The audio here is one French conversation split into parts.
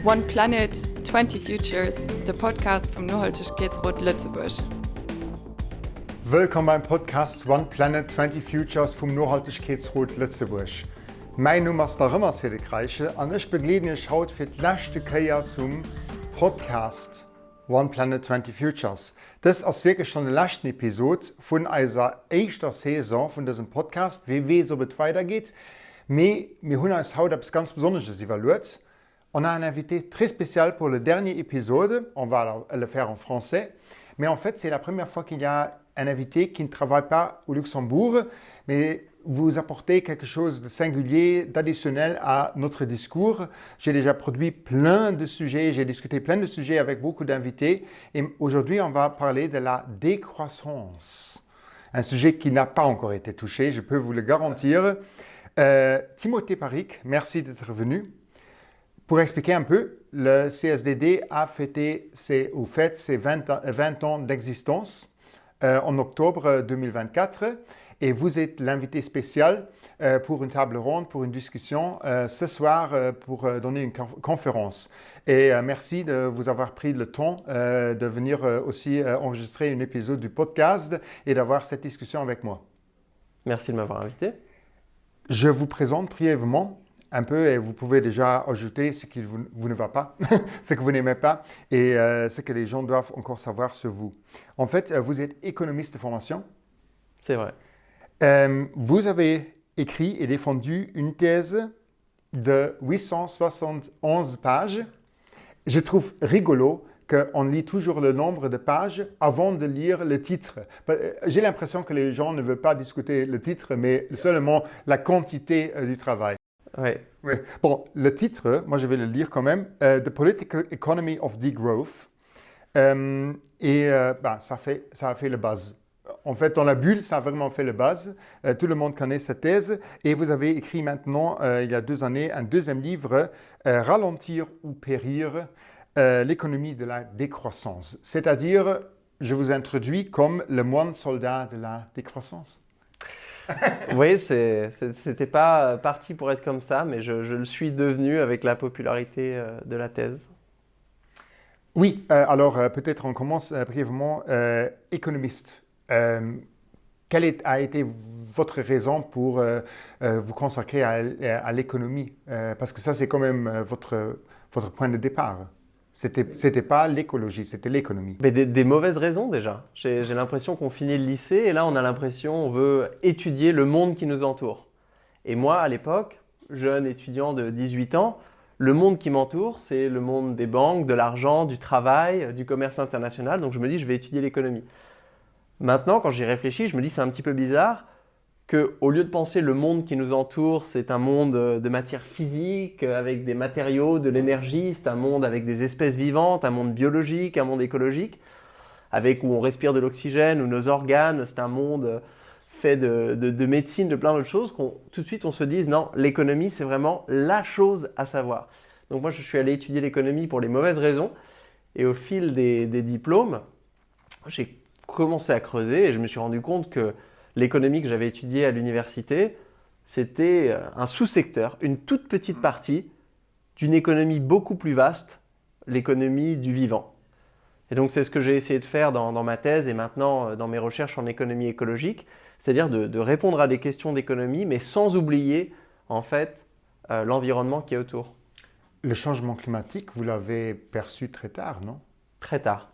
One Planet, 20 Futures, der Podcast vom Nachhaltigkeitsrat Lützeburg. Willkommen beim Podcast One Planet, 20 Futures vom Nachhaltigkeitsrat Lützeburg. Mein Name ist noch immer Cedric Reiche und ich begleite euch heute für die letzte Kehr zum Podcast One Planet, 20 Futures. Das ist wirklich schon die letzte Episode von unserer ersten Saison von diesem Podcast, wie so es weitergeht. Aber wir haben uns heute etwas ganz Besonderes evaluiert. On a un invité très spécial pour le dernier épisode. On va le faire en français. Mais en fait, c'est la première fois qu'il y a un invité qui ne travaille pas au Luxembourg, mais vous apportez quelque chose de singulier, d'additionnel à notre discours. J'ai déjà produit plein de sujets, j'ai discuté plein de sujets avec beaucoup d'invités. Et aujourd'hui, on va parler de la décroissance. Un sujet qui n'a pas encore été touché, je peux vous le garantir. Timothée Paric, merci d'être venu. Pour expliquer un peu, le CSDD a fêté ses 20 ans d'existence en octobre 2024 et vous êtes l'invité spécial pour une table ronde, pour une discussion ce soir pour donner une conférence. Et merci de vous avoir pris le temps de venir aussi enregistrer un épisode du podcast et d'avoir cette discussion avec moi. Merci de m'avoir invité. Je vous présente brièvement un peu et vous pouvez déjà ajouter ce qui vous ne va pas, ce que vous n'aimez pas et ce que les gens doivent encore savoir sur vous. En fait, vous êtes économiste de formation. C'est vrai. Vous avez écrit et défendu une thèse de 871 pages. Je trouve rigolo qu'on lit toujours le nombre de pages avant de lire le titre. J'ai l'impression que les gens ne veulent pas discuter le titre, mais seulement la quantité du travail. Oui. Oui. Bon, le titre, moi je vais le lire quand même, The Political Economy of Degrowth. Ça a fait le buzz. En fait, dans la bulle, ça a vraiment fait le buzz. Tout le monde connaît cette thèse. Et vous avez écrit maintenant, il y a 2 années, un deuxième livre, Ralentir ou périr, l'économie de la décroissance. C'est-à-dire, je vous introduis comme le moine soldat de la décroissance. Oui, c'était pas parti pour être comme ça, mais je le suis devenu avec la popularité de la thèse. Oui, alors peut-être on commence brièvement. Économiste, quelle a été votre raison pour vous consacrer à l'économie? Parce que ça, c'est quand même votre point de départ. C'était pas l'écologie, c'était l'économie. Mais des mauvaises raisons déjà. J'ai l'impression qu'on finit le lycée et là on a l'impression qu'on veut étudier le monde qui nous entoure. Et moi à l'époque, jeune étudiant de 18 ans, le monde qui m'entoure c'est le monde des banques, de l'argent, du travail, du commerce international. Donc je me dis je vais étudier l'économie. Maintenant quand j'y réfléchis, je me dis c'est un petit peu bizarre qu'au lieu de penser le monde qui nous entoure, c'est un monde de matière physique, avec des matériaux, de l'énergie, c'est un monde avec des espèces vivantes, un monde biologique, un monde écologique, avec où on respire de l'oxygène, où nos organes, c'est un monde fait de médecine, de plein d'autres choses, tout de suite on se dise non, l'économie c'est vraiment la chose à savoir. Donc moi je suis allé étudier l'économie pour les mauvaises raisons, et au fil des diplômes, j'ai commencé à creuser et je me suis rendu compte que l'économie que j'avais étudiée à l'université, c'était un sous-secteur, une toute petite partie d'une économie beaucoup plus vaste, l'économie du vivant. Et donc c'est ce que j'ai essayé de faire dans ma thèse et maintenant dans mes recherches en économie écologique, c'est-à-dire de répondre à des questions d'économie, mais sans oublier en fait l'environnement qui est autour. Le changement climatique, vous l'avez perçu très tard, non? Très tard.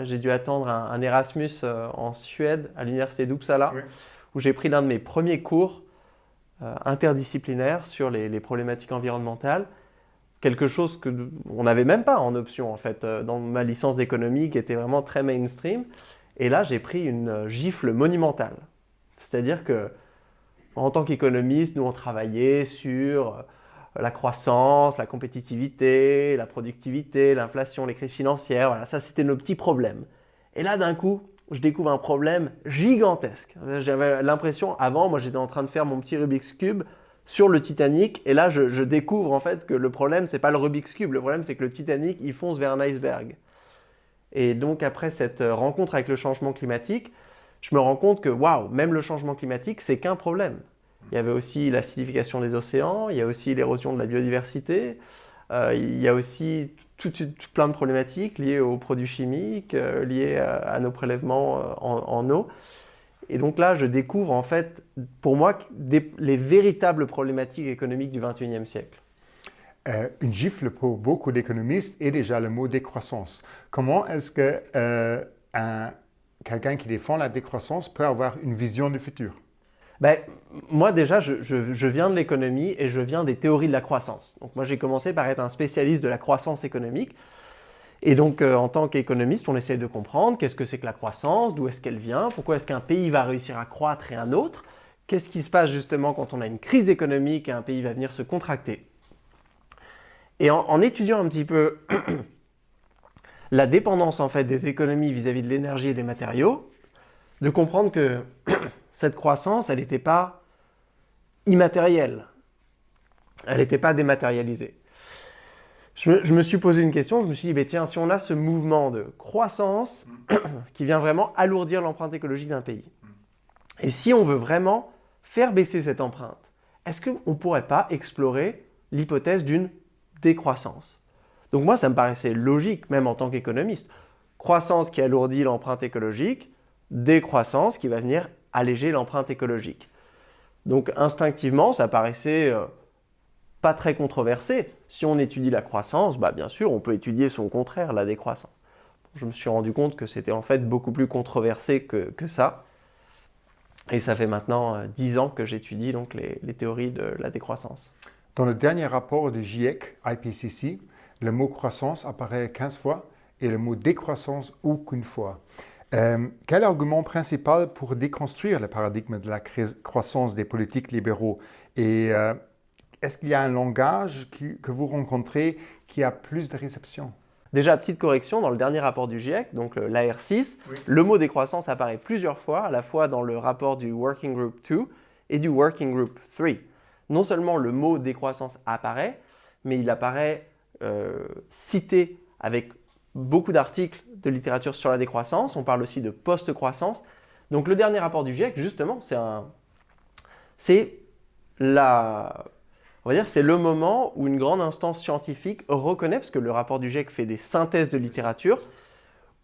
J'ai dû attendre un Erasmus en Suède, à l'université d'Uppsala, oui, où j'ai pris l'un de mes premiers cours interdisciplinaires sur les problématiques environnementales. Quelque chose qu'on n'avait même pas en option, en fait, dans ma licence d'économie, qui était vraiment très mainstream. Et là, j'ai pris une gifle monumentale. C'est-à-dire que, en tant qu'économiste, nous, on travaillait sur la croissance, la compétitivité, la productivité, l'inflation, les crises financières, voilà, ça c'était nos petits problèmes. Et là d'un coup, je découvre un problème gigantesque. J'avais l'impression, avant, moi j'étais en train de faire mon petit Rubik's Cube sur le Titanic, et là je découvre en fait que le problème c'est pas le Rubik's Cube, le problème c'est que le Titanic il fonce vers un iceberg. Et donc après cette rencontre avec le changement climatique, je me rends compte que waouh, même le changement climatique c'est qu'un problème. Il y avait aussi l'acidification des océans, il y a aussi l'érosion de la biodiversité, Il y a aussi tout plein de problématiques liées aux produits chimiques, liées à nos prélèvements en eau. Et donc là, je découvre en fait, pour moi, les véritables problématiques économiques du XXIe siècle. Une gifle pour beaucoup d'économistes est déjà le mot décroissance. Comment est-ce que quelqu'un qui défend la décroissance peut avoir une vision du futur? Moi déjà, je viens de l'économie et je viens des théories de la croissance. Donc moi j'ai commencé par être un spécialiste de la croissance économique. Et donc en tant qu'économiste, on essaie de comprendre qu'est-ce que c'est que la croissance, d'où est-ce qu'elle vient, pourquoi est-ce qu'un pays va réussir à croître et un autre, qu'est-ce qui se passe justement quand on a une crise économique et un pays va venir se contracter. Et en étudiant un petit peu la dépendance en fait des économies vis-à-vis de l'énergie et des matériaux, de comprendre que cette croissance, elle n'était pas immatérielle, elle n'était pas dématérialisée. Je me suis posé une question, je me suis dit, tiens, si on a ce mouvement de croissance qui vient vraiment alourdir l'empreinte écologique d'un pays, et si on veut vraiment faire baisser cette empreinte, est-ce qu'on ne pourrait pas explorer l'hypothèse d'une décroissance? Donc moi, ça me paraissait logique, même en tant qu'économiste. Croissance qui alourdit l'empreinte écologique, décroissance qui va venir alléger l'empreinte écologique. Donc instinctivement, ça paraissait pas très controversé. Si on étudie la croissance, bien sûr, on peut étudier son contraire, la décroissance. Je me suis rendu compte que c'était en fait beaucoup plus controversé que ça. Et ça fait maintenant 10 ans que j'étudie donc les théories de la décroissance. Dans le dernier rapport du GIEC, IPCC, le mot croissance apparaît 15 fois et le mot décroissance aucune fois. Quel argument principal pour déconstruire le paradigme de la croissance des politiques libéraux? Et est-ce qu'il y a un langage que vous rencontrez qui a plus de réception? Déjà, petite correction, dans le dernier rapport du GIEC, donc l'AR6, oui, le mot décroissance apparaît plusieurs fois, à la fois dans le rapport du Working Group 2 et du Working Group 3. Non seulement le mot décroissance apparaît, mais il apparaît cité avec beaucoup d'articles de littérature sur la décroissance. On parle aussi de post-croissance. Donc le dernier rapport du GIEC, justement, c'est le moment où une grande instance scientifique reconnaît, parce que le rapport du GIEC fait des synthèses de littérature,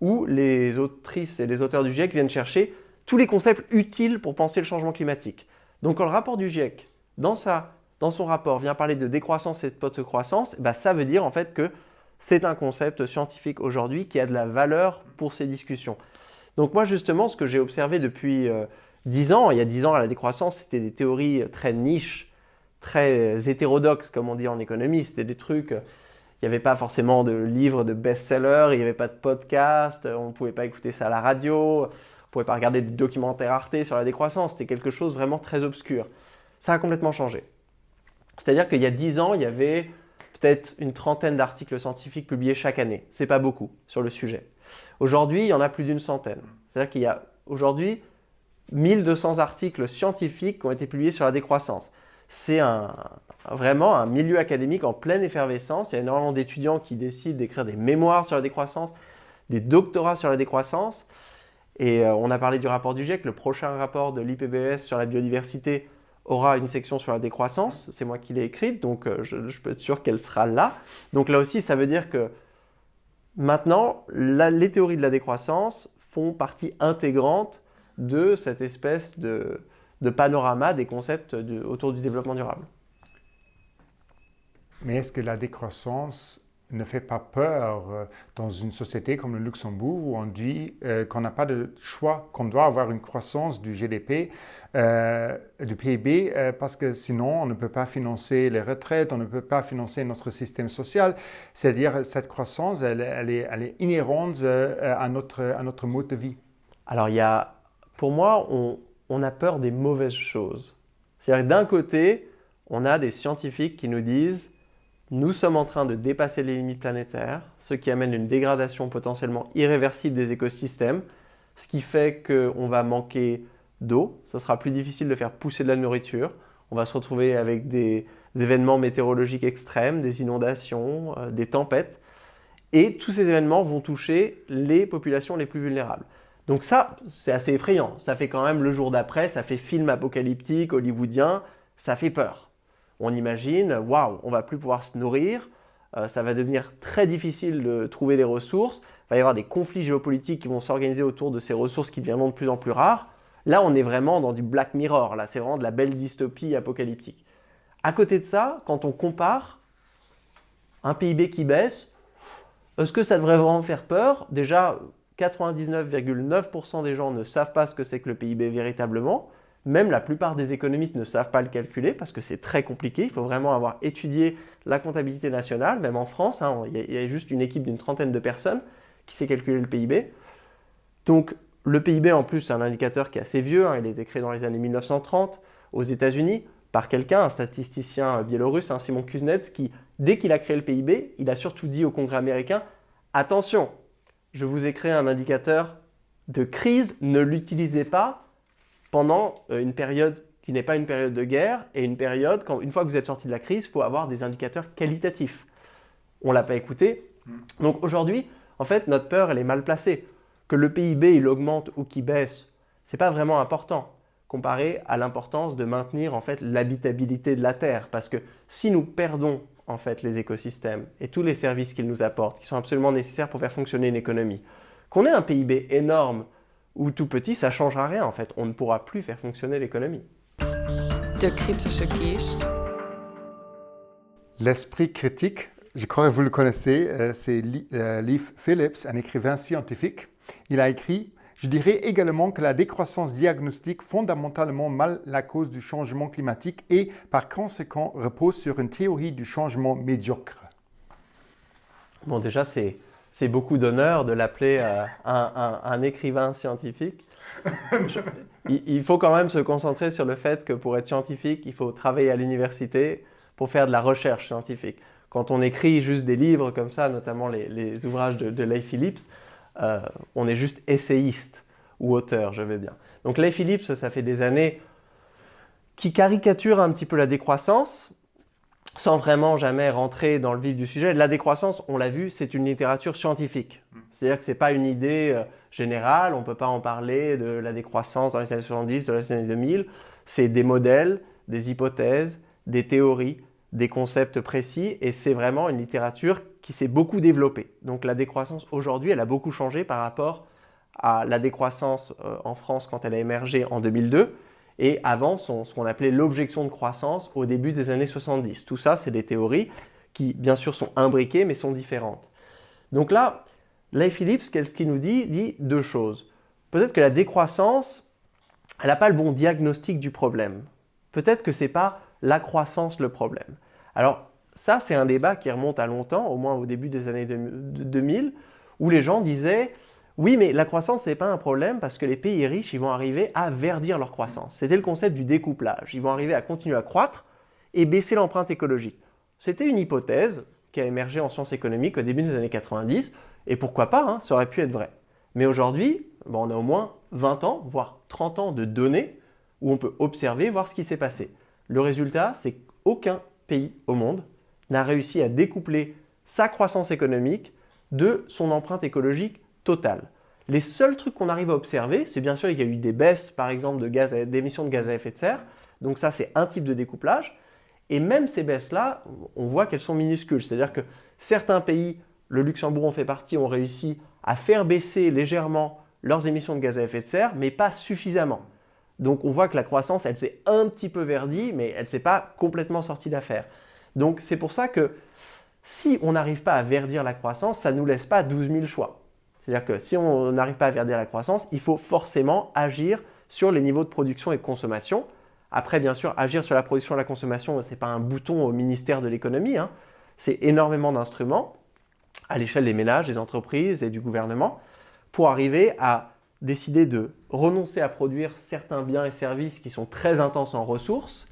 où les autrices et les auteurs du GIEC viennent chercher tous les concepts utiles pour penser le changement climatique. Donc quand le rapport du GIEC, dans son rapport, vient parler de décroissance et de post-croissance, ça veut dire en fait que c'est un concept scientifique aujourd'hui qui a de la valeur pour ces discussions. Donc moi justement, ce que j'ai observé depuis 10 ans, il y a 10 ans à la décroissance, c'était des théories très niches, très hétérodoxes comme on dit en économie, c'était des trucs, il n'y avait pas forcément de livres de best-sellers, il n'y avait pas de podcast, on ne pouvait pas écouter ça à la radio, on ne pouvait pas regarder de documentaires Arte sur la décroissance, c'était quelque chose vraiment très obscur. Ça a complètement changé. C'est-à-dire qu'il y a 10 ans, il y avait peut-être une trentaine d'articles scientifiques publiés chaque année. C'est pas beaucoup sur le sujet. Aujourd'hui, il y en a plus d'une centaine. C'est-à-dire qu'il y a aujourd'hui 1200 articles scientifiques qui ont été publiés sur la décroissance. C'est vraiment un milieu académique en pleine effervescence. Il y a énormément d'étudiants qui décident d'écrire des mémoires sur la décroissance, des doctorats sur la décroissance. Et on a parlé du rapport du GIEC. Le prochain rapport de l'IPBES sur la biodiversité aura une section sur la décroissance, c'est moi qui l'ai écrite, donc je peux être sûr qu'elle sera là. Donc là aussi, ça veut dire que maintenant, les théories de la décroissance font partie intégrante de cette espèce de panorama des concepts autour du développement durable. Mais est-ce que la décroissance ne fait pas peur dans une société comme le Luxembourg où on dit qu'on n'a pas de choix, qu'on doit avoir une croissance du GDP, du PIB, parce que sinon on ne peut pas financer les retraites, on ne peut pas financer notre système social. C'est-à-dire cette croissance, elle est inhérente à notre mode de vie. Alors pour moi, on a peur des mauvaises choses. C'est-à-dire que d'un côté, on a des scientifiques qui nous disent nous sommes en train de dépasser les limites planétaires, ce qui amène une dégradation potentiellement irréversible des écosystèmes, ce qui fait qu'on va manquer d'eau, ça sera plus difficile de faire pousser de la nourriture, on va se retrouver avec des événements météorologiques extrêmes, des inondations, des tempêtes, et tous ces événements vont toucher les populations les plus vulnérables. Donc ça, c'est assez effrayant, ça fait quand même le jour d'après, ça fait film apocalyptique, hollywoodien, ça fait peur. On imagine, waouh, on va plus pouvoir se nourrir, ça va devenir très difficile de trouver des ressources, il va y avoir des conflits géopolitiques qui vont s'organiser autour de ces ressources qui deviendront de plus en plus rares. Là, on est vraiment dans du Black Mirror, là, c'est vraiment de la belle dystopie apocalyptique. À côté de ça, quand on compare un PIB qui baisse, est-ce que ça devrait vraiment faire peur? Déjà, 99,9% des gens ne savent pas ce que c'est que le PIB véritablement. Même la plupart des économistes ne savent pas le calculer parce que c'est très compliqué. Il faut vraiment avoir étudié la comptabilité nationale, même en France. Il y a juste une équipe d'une 30aine de personnes qui sait calculer le PIB. Donc, le PIB, en plus, c'est un indicateur qui est assez vieux. Il a été créé dans les années 1930 aux États-Unis par quelqu'un, un statisticien biélorusse, Simon Kuznets, qui, dès qu'il a créé le PIB, il a surtout dit au Congrès américain « Attention, je vous ai créé un indicateur de crise, ne l'utilisez pas pendant une période qui n'est pas une période de guerre et une période, une fois que vous êtes sorti de la crise, il faut avoir des indicateurs qualitatifs. » On ne l'a pas écouté. Donc aujourd'hui, en fait, notre peur, elle est mal placée. Que le PIB, il augmente ou qu'il baisse, ce n'est pas vraiment important comparé à l'importance de maintenir en fait, l'habitabilité de la Terre. Parce que si nous perdons en fait, les écosystèmes et tous les services qu'ils nous apportent, qui sont absolument nécessaires pour faire fonctionner une économie, qu'on ait un PIB énorme ou tout petit, ça ne changera rien en fait. On ne pourra plus faire fonctionner l'économie. Der kritische Geist. L'esprit critique, je crois que vous le connaissez, c'est Leif Phillips, un écrivain scientifique. Il a écrit « Je dirais également que la décroissance diagnostique fondamentalement mal la cause du changement climatique et, par conséquent, repose sur une théorie du changement médiocre. » Bon, déjà, c'est beaucoup d'honneur de l'appeler un écrivain scientifique. Il faut quand même se concentrer sur le fait que pour être scientifique, il faut travailler à l'université pour faire de la recherche scientifique. Quand on écrit juste des livres comme ça, notamment les ouvrages de Leif Phillips, on est juste essayiste ou auteur, je vais bien. Donc Leif Phillips, ça fait des années qui caricature un petit peu la décroissance, sans vraiment jamais rentrer dans le vif du sujet. La décroissance, on l'a vu, c'est une littérature scientifique. C'est-à-dire que ce n'est pas une idée générale, on ne peut pas en parler de la décroissance dans les années 70, dans les années 2000. C'est des modèles, des hypothèses, des théories, des concepts précis, et c'est vraiment une littérature qui s'est beaucoup développée. Donc la décroissance aujourd'hui, elle a beaucoup changé par rapport à la décroissance en France quand elle a émergé en 2002, et avant ce qu'on appelait l'objection de croissance au début des années 70. Tout ça, c'est des théories qui, bien sûr, sont imbriquées, mais sont différentes. Donc là, Leif Phillips, qu'est-ce qu'il nous dit deux choses. Peut-être que la décroissance, elle n'a pas le bon diagnostic du problème. Peut-être que ce n'est pas la croissance le problème. Alors ça, c'est un débat qui remonte à longtemps, au moins au début des années 2000, où les gens disaient « Oui, mais la croissance, ce n'est pas un problème parce que les pays riches, ils vont arriver à verdir leur croissance. » C'était le concept du découplage. Ils vont arriver à continuer à croître et baisser l'empreinte écologique. C'était une hypothèse qui a émergé en sciences économiques au début des années 90, et pourquoi pas, ça aurait pu être vrai. Mais aujourd'hui, on a au moins 20 ans, voire 30 ans de données où on peut observer, voir ce qui s'est passé. Le résultat, c'est qu'aucun pays au monde n'a réussi à découpler sa croissance économique de son empreinte écologique totale. Les seuls trucs qu'on arrive à observer, c'est bien sûr qu'il y a eu des baisses, par exemple, d'émissions de gaz à effet de serre. Donc ça, c'est un type de découplage. Et même ces baisses-là, on voit qu'elles sont minuscules. C'est-à-dire que certains pays, le Luxembourg en fait partie, ont réussi à faire baisser légèrement leurs émissions de gaz à effet de serre, mais pas suffisamment. Donc on voit que la croissance, elle s'est un petit peu verdie, mais elle ne s'est pas complètement sortie d'affaire. Donc c'est pour ça que si on n'arrive pas à verdir la croissance, ça ne nous laisse pas 12 000 choix. C'est-à-dire que si on n'arrive pas à verdir la croissance, il faut forcément agir sur les niveaux de production et de consommation. Après, bien sûr, agir sur la production et la consommation, ce n'est pas un bouton au ministère de l'économie, c'est énormément d'instruments à l'échelle des ménages, des entreprises et du gouvernement pour arriver à décider de renoncer à produire certains biens et services qui sont très intenses en ressources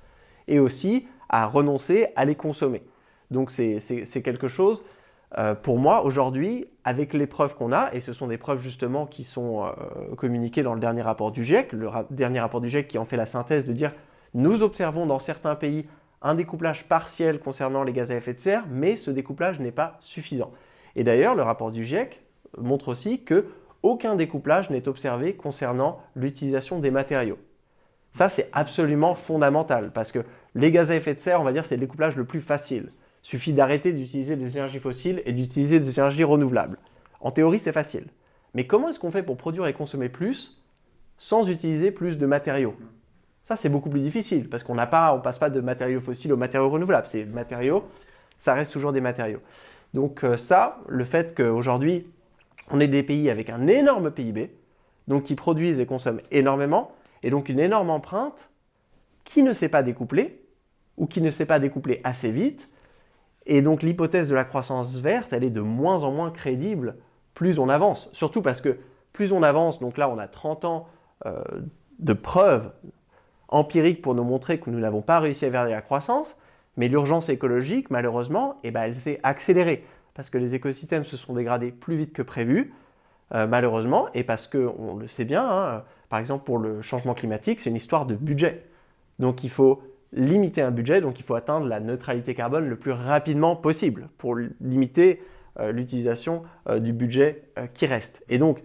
et aussi à renoncer à les consommer. Donc c'est quelque chose, pour moi, aujourd'hui, avec les preuves qu'on a, et ce sont des preuves justement qui sont communiquées dans le dernier rapport du GIEC, le dernier rapport du GIEC qui en fait la synthèse de dire « Nous observons dans certains pays un découplage partiel concernant les gaz à effet de serre, mais ce découplage n'est pas suffisant. » Et d'ailleurs, le rapport du GIEC montre aussi qu'aucun découplage n'est observé concernant l'utilisation des matériaux. Ça, c'est absolument fondamental parce que les gaz à effet de serre, on va dire, c'est le découplage le plus facile. Il suffit d'arrêter d'utiliser des énergies fossiles et d'utiliser des énergies renouvelables. En théorie, c'est facile. Mais comment est-ce qu'on fait pour produire et consommer plus sans utiliser plus de matériaux? Ça, c'est beaucoup plus difficile parce qu'on ne passe pas de matériaux fossiles aux matériaux renouvelables. Ces matériaux, ça reste toujours des matériaux. Donc le fait qu'aujourd'hui, on est des pays avec un énorme PIB, donc qui produisent et consomment énormément, et donc une énorme empreinte qui ne s'est pas découplée, ou qui ne s'est pas découplée assez vite, et donc l'hypothèse de la croissance verte, elle est de moins en moins crédible plus on avance. Surtout parce que plus on avance, donc là on a 30 ans de preuves empiriques pour nous montrer que nous n'avons pas réussi à vers la croissance, mais l'urgence écologique, malheureusement, elle s'est accélérée parce que les écosystèmes se sont dégradés plus vite que prévu, malheureusement, et parce qu'on le sait bien, hein, par exemple pour le changement climatique, c'est une histoire de budget. Donc il faut limiter un budget, donc il faut atteindre la neutralité carbone le plus rapidement possible pour limiter l'utilisation du budget qui reste. Et donc,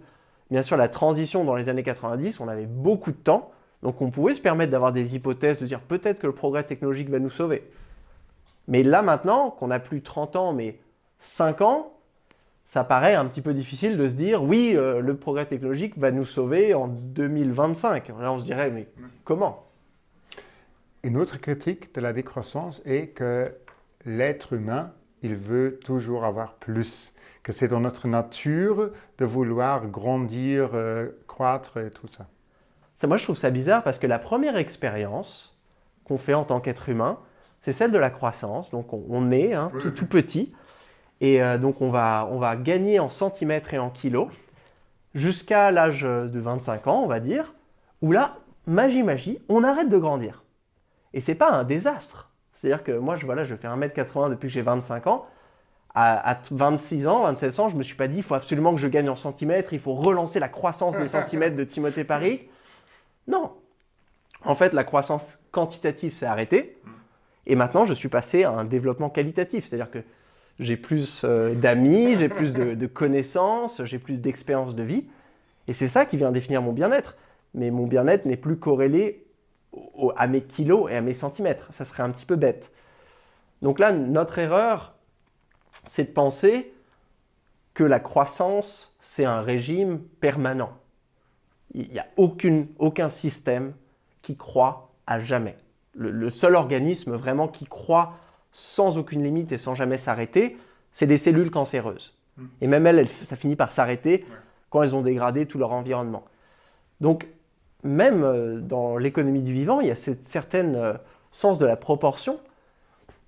bien sûr, la transition dans les années 90, on avait beaucoup de temps, donc on pouvait se permettre d'avoir des hypothèses, de dire peut-être que le progrès technologique va nous sauver. Mais là maintenant, qu'on n'a plus 30 ans, mais 5 ans, ça paraît un petit peu difficile de se dire oui, le progrès technologique va nous sauver en 2025. Là, on se dirait, mais comment? Une autre critique de la décroissance est que l'être humain, il veut toujours avoir plus, que c'est dans notre nature de vouloir grandir, croître et tout ça. Moi, je trouve ça bizarre parce que la première expérience qu'on fait en tant qu'être humain, c'est celle de la croissance. Donc, on est tout petit et donc on va gagner en centimètres et en kilos jusqu'à l'âge de 25 ans, on va dire, où là, magie, on arrête de grandir. Et c'est pas un désastre. C'est-à-dire que moi, je fais 1m80 depuis que j'ai 25 ans. À 26 ans, 27 ans, je ne me suis pas dit il faut absolument que je gagne en centimètres, il faut relancer la croissance des centimètres de Timothée Paris. Non. En fait, la croissance quantitative s'est arrêtée. Et maintenant, je suis passé à un développement qualitatif. C'est-à-dire que j'ai plus d'amis, j'ai plus de connaissances, j'ai plus d'expérience de vie. Et c'est ça qui vient définir mon bien-être. Mais mon bien-être n'est plus corrélé à mes kilos et à mes centimètres. Ça serait un petit peu bête. Donc là, notre erreur, c'est de penser que la croissance, c'est un régime permanent. Il n'y a aucun système qui croît à jamais. Le seul organisme vraiment qui croît sans aucune limite et sans jamais s'arrêter, c'est des cellules cancéreuses. Et même ça finit par s'arrêter quand elles ont dégradé tout leur environnement. Donc, même dans l'économie du vivant, il y a cette certaine sens de la proportion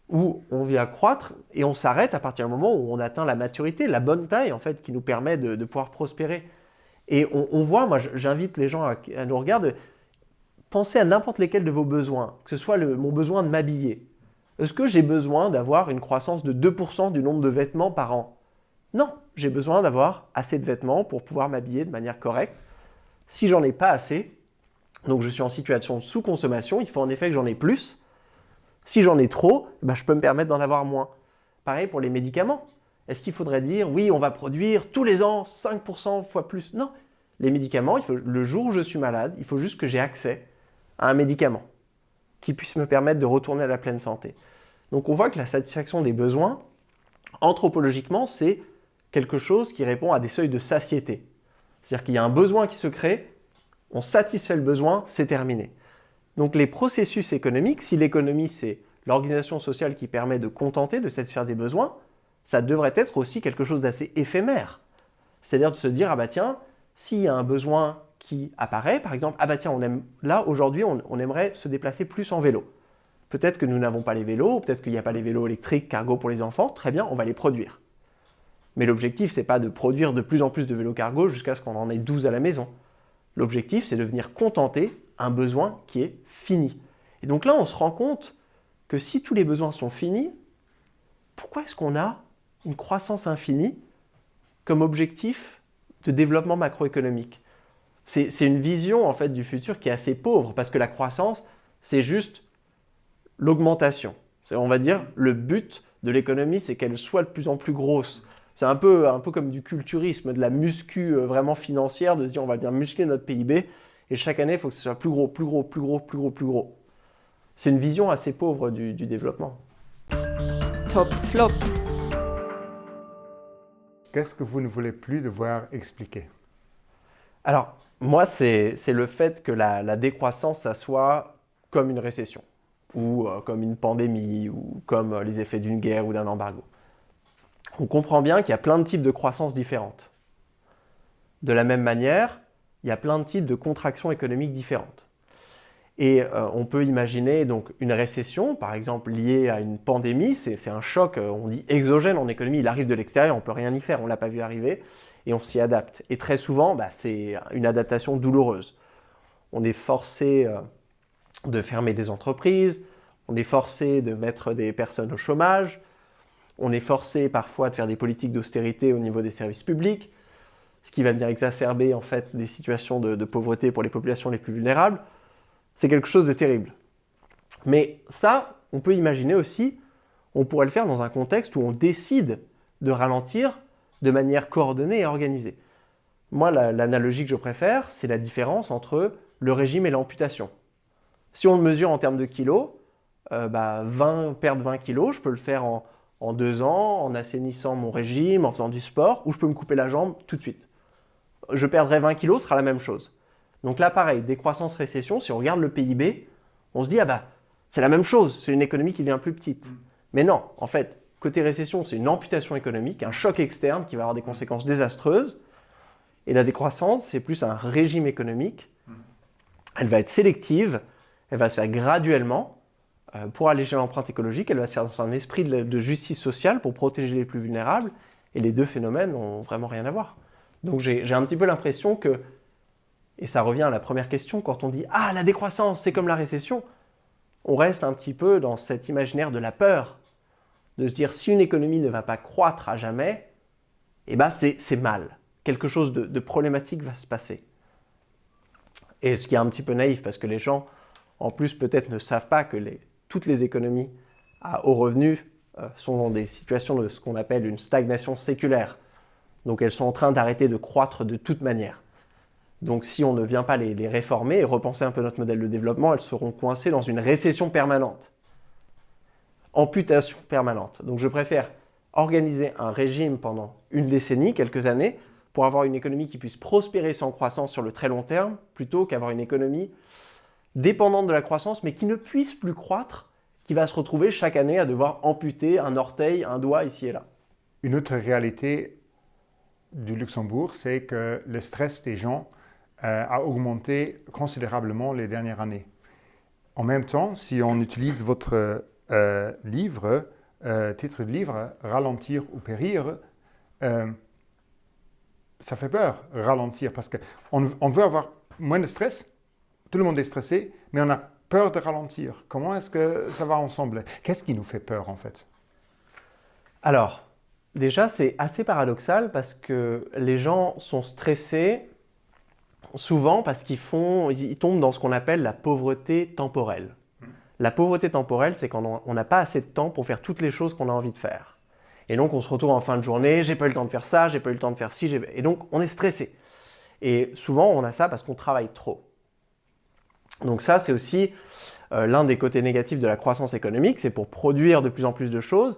où on vient croître et on s'arrête à partir du moment où on atteint la maturité, la bonne taille en fait, qui nous permet de pouvoir prospérer. Et on voit, moi j'invite les gens à nous regarder, pensez à n'importe lesquels de vos besoins, que ce soit mon besoin de m'habiller. Est-ce que j'ai besoin d'avoir une croissance de 2% du nombre de vêtements par an? Non, j'ai besoin d'avoir assez de vêtements pour pouvoir m'habiller de manière correcte. Si j'en ai pas assez, donc je suis en situation de sous-consommation, il faut en effet que j'en ai plus. Si j'en ai trop, je peux me permettre d'en avoir moins. Pareil pour les médicaments. Est-ce qu'il faudrait dire, oui, on va produire tous les ans 5% fois plus? Non. Les médicaments, le jour où je suis malade, il faut juste que j'ai accès à un médicament qui puisse me permettre de retourner à la pleine santé. Donc on voit que la satisfaction des besoins, anthropologiquement, c'est quelque chose qui répond à des seuils de satiété. C'est-à-dire qu'il y a un besoin qui se crée, on satisfait le besoin, c'est terminé. Donc les processus économiques, si l'économie c'est l'organisation sociale qui permet de contenter, de satisfaire des besoins, ça devrait être aussi quelque chose d'assez éphémère. C'est-à-dire de se dire, ah bah tiens, s'il y a un besoin qui apparaît, par exemple, ah bah tiens, aujourd'hui on aimerait se déplacer plus en vélo. Peut-être que nous n'avons pas les vélos, peut-être qu'il n'y a pas les vélos électriques cargo pour les enfants, très bien, on va les produire. Mais l'objectif, c'est pas de produire de plus en plus de vélos cargo jusqu'à ce qu'on en ait 12 à la maison. L'objectif, c'est de venir contenter un besoin qui est fini. Et donc là, on se rend compte que si tous les besoins sont finis, pourquoi est-ce qu'on a une croissance infinie comme objectif de développement macroéconomique? C'est une vision en fait du futur qui est assez pauvre parce que la croissance, c'est juste l'augmentation. On va dire le but de l'économie, c'est qu'elle soit de plus en plus grosse. C'est un peu comme du culturisme, de la muscu vraiment financière, de se dire on va bien muscler notre PIB et chaque année, il faut que ce soit plus gros, plus gros, plus gros, plus gros, plus gros. C'est une vision assez pauvre du développement. Top, Flop. Qu'est-ce que vous ne voulez plus devoir expliquer? Alors, moi, c'est le fait que la décroissance, ça soit comme une récession, ou comme une pandémie, ou comme les effets d'une guerre ou d'un embargo. On comprend bien qu'il y a plein de types de croissance différentes. De la même manière, il y a plein de types de contractions économiques différentes. Et on peut imaginer donc une récession, par exemple liée à une pandémie, c'est un choc, on dit exogène en économie, il arrive de l'extérieur, on ne peut rien y faire, on ne l'a pas vu arriver, et on s'y adapte. Et très souvent, c'est une adaptation douloureuse. On est forcé de fermer des entreprises, on est forcé de mettre des personnes au chômage, on est forcé parfois de faire des politiques d'austérité au niveau des services publics, ce qui va venir exacerber en fait des situations de pauvreté pour les populations les plus vulnérables. C'est quelque chose de terrible. Mais ça, on peut imaginer aussi, on pourrait le faire dans un contexte où on décide de ralentir de manière coordonnée et organisée. Moi, l'analogie que je préfère, c'est la différence entre le régime et l'amputation. Si on le mesure en termes de kilos, perdre 20 kilos, je peux le faire en 2 ans, en assainissant mon régime, en faisant du sport, ou je peux me couper la jambe tout de suite. Je perdrai 20 kilos, ce sera la même chose. Donc là, pareil, décroissance-récession, si on regarde le PIB, on se dit, c'est la même chose, c'est une économie qui devient plus petite. Mais non, en fait, côté récession, c'est une amputation économique, un choc externe qui va avoir des conséquences désastreuses. Et la décroissance, c'est plus un régime économique. Elle va être sélective, elle va se faire graduellement. Pour alléger l'empreinte écologique, elle va se faire dans un esprit de justice sociale pour protéger les plus vulnérables. Et les deux phénomènes n'ont vraiment rien à voir. Donc j'ai un petit peu l'impression que, et ça revient à la première question, quand on dit « Ah, la décroissance, c'est comme la récession », on reste un petit peu dans cet imaginaire de la peur, de se dire si une économie ne va pas croître à jamais, c'est mal. Quelque chose de problématique va se passer. Et ce qui est un petit peu naïf, parce que les gens, en plus, peut-être ne savent pas que toutes les économies à haut revenu sont dans des situations de ce qu'on appelle une stagnation séculaire. Donc elles sont en train d'arrêter de croître de toute manière. Donc si on ne vient pas les réformer et repenser un peu notre modèle de développement, elles seront coincées dans une récession permanente. Amputation permanente. Donc je préfère organiser un régime pendant une décennie, quelques années, pour avoir une économie qui puisse prospérer sans croissance sur le très long terme, plutôt qu'avoir une économie dépendante de la croissance, mais qui ne puisse plus croître, qui va se retrouver chaque année à devoir amputer un orteil, un doigt ici et là. Une autre réalité du Luxembourg, c'est que le stress des gens a augmenté considérablement les dernières années. En même temps, si on utilise votre livre, titre de livre, « Ralentir ou périr », ça fait peur, ralentir, parce qu'on veut avoir moins de stress, tout le monde est stressé, mais on a peur de ralentir. Comment est-ce que ça va ensemble? Qu'est-ce qui nous fait peur en fait? Alors, déjà, c'est assez paradoxal parce que les gens sont stressés souvent parce qu'ils tombent dans ce qu'on appelle la pauvreté temporelle. La pauvreté temporelle, c'est quand on n'a pas assez de temps pour faire toutes les choses qu'on a envie de faire. Et donc, on se retrouve en fin de journée, j'ai pas eu le temps de faire ça, j'ai pas eu le temps de faire ci, et donc on est stressé. Et souvent, on a ça parce qu'on travaille trop. Donc ça, c'est aussi l'un des côtés négatifs de la croissance économique, c'est pour produire de plus en plus de choses,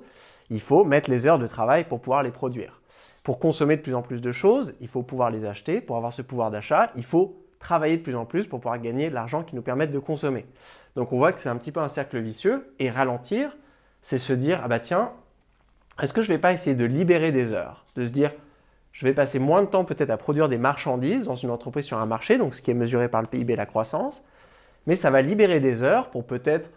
il faut mettre les heures de travail pour pouvoir les produire. Pour consommer de plus en plus de choses, il faut pouvoir les acheter. Pour avoir ce pouvoir d'achat, il faut travailler de plus en plus pour pouvoir gagner de l'argent qui nous permette de consommer. Donc on voit que c'est un petit peu un cercle vicieux. Et ralentir, c'est se dire, tiens, est-ce que je ne vais pas essayer de libérer des heures? De se dire, je vais passer moins de temps peut-être à produire des marchandises dans une entreprise sur un marché, donc ce qui est mesuré par le PIB, la croissance, mais ça va libérer des heures pour peut-être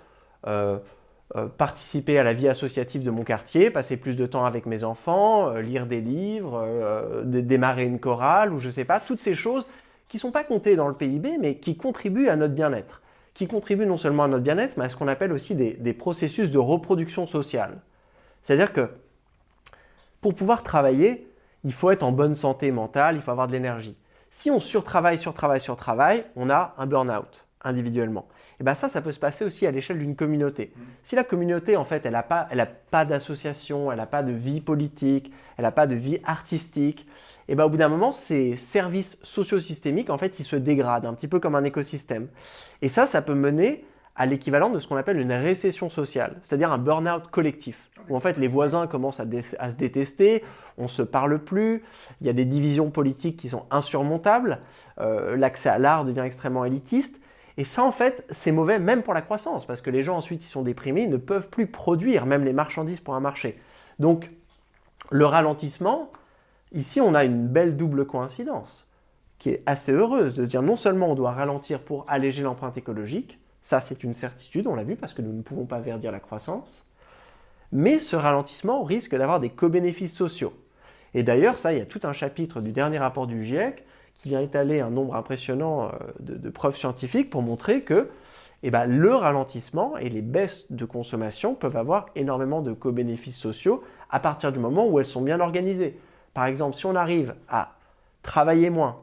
participer à la vie associative de mon quartier, passer plus de temps avec mes enfants, lire des livres, démarrer une chorale, ou je ne sais pas, toutes ces choses qui ne sont pas comptées dans le PIB, mais qui contribuent à notre bien-être, qui contribuent non seulement à notre bien-être, mais à ce qu'on appelle aussi des processus de reproduction sociale. C'est-à-dire que pour pouvoir travailler, il faut être en bonne santé mentale, il faut avoir de l'énergie. Si on surtravaille, on a un burn-out individuellement. Et ça peut se passer aussi à l'échelle d'une communauté. Si la communauté, en fait, elle n'a pas d'association, elle n'a pas de vie politique, elle n'a pas de vie artistique, au bout d'un moment, ces services socio-systémiques, en fait, ils se dégradent, un petit peu comme un écosystème. Et ça peut mener à l'équivalent de ce qu'on appelle une récession sociale, c'est-à-dire un burn-out collectif, où en fait les voisins commencent à se détester, on ne se parle plus, il y a des divisions politiques qui sont insurmontables, l'accès à l'art devient extrêmement élitiste, et ça en fait c'est mauvais même pour la croissance, parce que les gens ensuite ils sont déprimés, ils ne peuvent plus produire même les marchandises pour un marché. Donc le ralentissement, ici on a une belle double coïncidence, qui est assez heureuse de se dire non seulement on doit ralentir pour alléger l'empreinte écologique, ça c'est une certitude, on l'a vu parce que nous ne pouvons pas verdir la croissance, mais ce ralentissement risque d'avoir des co-bénéfices sociaux. Et d'ailleurs, ça, il y a tout un chapitre du dernier rapport du GIEC qui vient étaler un nombre impressionnant de preuves scientifiques pour montrer que le ralentissement et les baisses de consommation peuvent avoir énormément de co-bénéfices sociaux à partir du moment où elles sont bien organisées. Par exemple, si on arrive à travailler moins,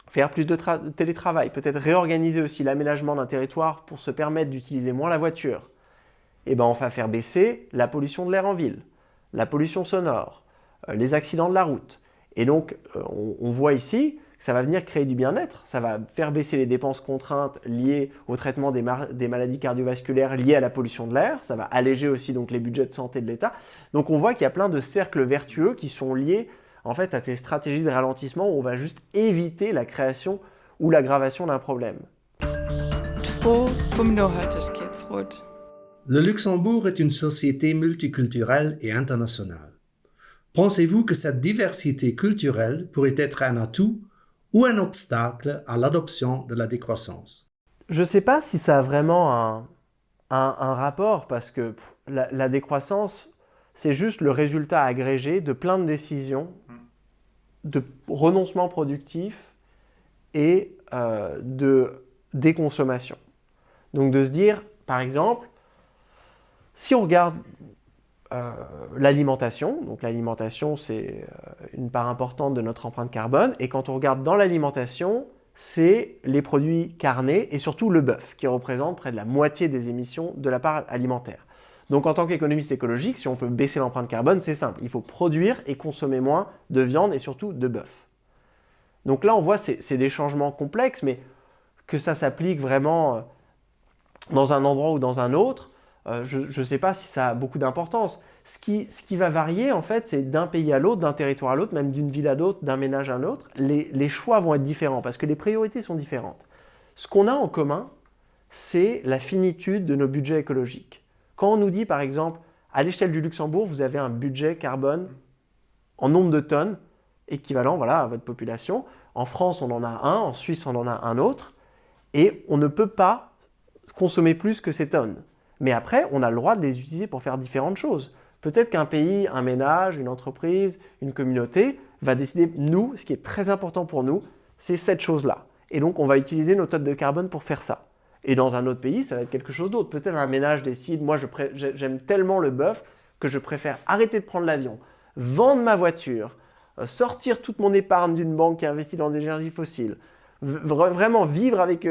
faire plus de télétravail, peut-être réorganiser aussi l'aménagement d'un territoire pour se permettre d'utiliser moins la voiture, on va faire baisser la pollution de l'air en ville, la pollution sonore, les accidents de la route. Et donc, on voit ici que ça va venir créer du bien-être, ça va faire baisser les dépenses contraintes liées au traitement des maladies cardiovasculaires liées à la pollution de l'air, ça va alléger aussi donc, les budgets de santé de l'État. Donc on voit qu'il y a plein de cercles vertueux qui sont liés en fait à ces stratégies de ralentissement où on va juste éviter la création ou l'aggravation d'un problème. Tro vom Nachhaltigkeitsrat. Le Luxembourg est une société multiculturelle et internationale. Pensez-vous que cette diversité culturelle pourrait être un atout ou un obstacle à l'adoption de la décroissance? Je ne sais pas si ça a vraiment un rapport, parce que la décroissance, c'est juste le résultat agrégé de plein de décisions, de renoncement productif et de déconsommation. Donc de se dire, par exemple, si on regarde l'alimentation, donc l'alimentation c'est une part importante de notre empreinte carbone, et quand on regarde dans l'alimentation, c'est les produits carnés et surtout le bœuf qui représente près de la moitié des émissions de la part alimentaire. Donc en tant qu'économiste écologique, si on veut baisser l'empreinte carbone, c'est simple, il faut produire et consommer moins de viande et surtout de bœuf. Donc là on voit c'est des changements complexes, mais que ça s'applique vraiment dans un endroit ou dans un autre, je ne sais pas si ça a beaucoup d'importance. Ce qui va varier, en fait, c'est d'un pays à l'autre, d'un territoire à l'autre, même d'une ville à l'autre, d'un ménage à un autre. Les choix vont être différents parce que les priorités sont différentes. Ce qu'on a en commun, c'est la finitude de nos budgets écologiques. Quand on nous dit, par exemple, à l'échelle du Luxembourg, vous avez un budget carbone en nombre de tonnes équivalent à votre population. En France, on en a un, en Suisse, on en a un autre. Et on ne peut pas consommer plus que ces tonnes. Mais après, on a le droit de les utiliser pour faire différentes choses. Peut-être qu'un pays, un ménage, une entreprise, une communauté va décider, nous, ce qui est très important pour nous, c'est cette chose-là. Et donc, on va utiliser nos tonnes de carbone pour faire ça. Et dans un autre pays, ça va être quelque chose d'autre. Peut-être un ménage décide, moi, j'aime tellement le bœuf que je préfère arrêter de prendre l'avion, vendre ma voiture, sortir toute mon épargne d'une banque qui investit dans des énergies fossiles, vraiment vivre avec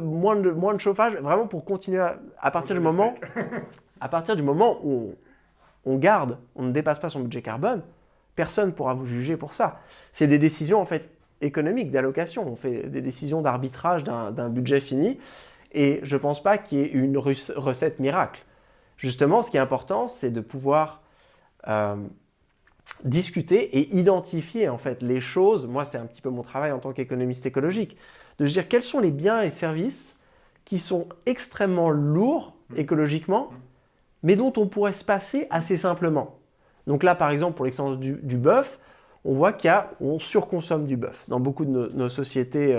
moins de chauffage, vraiment pour continuer à partir du moment où on garde, on ne dépasse pas son budget carbone, personne ne pourra vous juger pour ça. C'est des décisions en fait économiques, d'allocation. On fait des décisions d'arbitrage d'un budget fini et je ne pense pas qu'il y ait une recette miracle. Justement, ce qui est important, c'est de pouvoir discuter et identifier en fait les choses. Moi, c'est un petit peu mon travail en tant qu'économiste écologique, de se dire quels sont les biens et services qui sont extrêmement lourds écologiquement, mais dont on pourrait se passer assez simplement. Donc là, par exemple, pour l'exemple du bœuf, on voit qu'on surconsomme du bœuf. Dans beaucoup de nos sociétés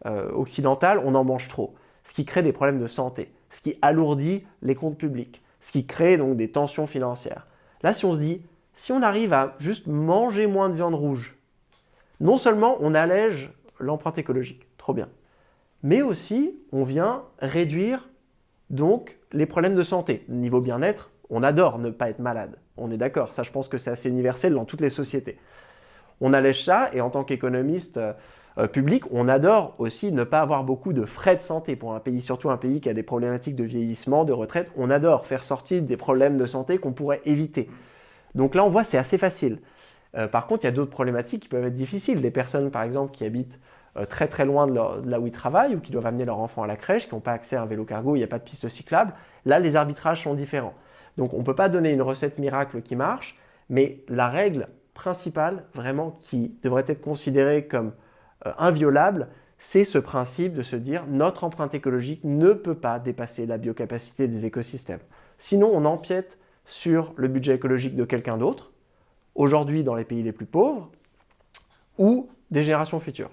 occidentales, on en mange trop, ce qui crée des problèmes de santé, ce qui alourdit les comptes publics, ce qui crée donc des tensions financières. Là, si on se dit, si on arrive à juste manger moins de viande rouge, non seulement on allège l'empreinte écologique, trop bien, mais aussi on vient réduire donc les problèmes de santé. Niveau bien-être, on adore ne pas être malade, on est d'accord, ça je pense que c'est assez universel dans toutes les sociétés. On allège ça et en tant qu'économiste public, on adore aussi ne pas avoir beaucoup de frais de santé pour un pays, surtout un pays qui a des problématiques de vieillissement, de retraite, on adore faire sortir des problèmes de santé qu'on pourrait éviter. Donc là, on voit, c'est assez facile. Par contre, il y a d'autres problématiques qui peuvent être difficiles. Des personnes, par exemple, qui habitent très très loin de là où ils travaillent ou qui doivent amener leur enfant à la crèche, qui n'ont pas accès à un vélo cargo, il n'y a pas de piste cyclable. Là, les arbitrages sont différents. Donc on ne peut pas donner une recette miracle qui marche, mais la règle principale, vraiment, qui devrait être considérée comme inviolable, c'est ce principe de se dire notre empreinte écologique ne peut pas dépasser la biocapacité des écosystèmes. Sinon, on empiète sur le budget écologique de quelqu'un d'autre, aujourd'hui dans les pays les plus pauvres, ou des générations futures.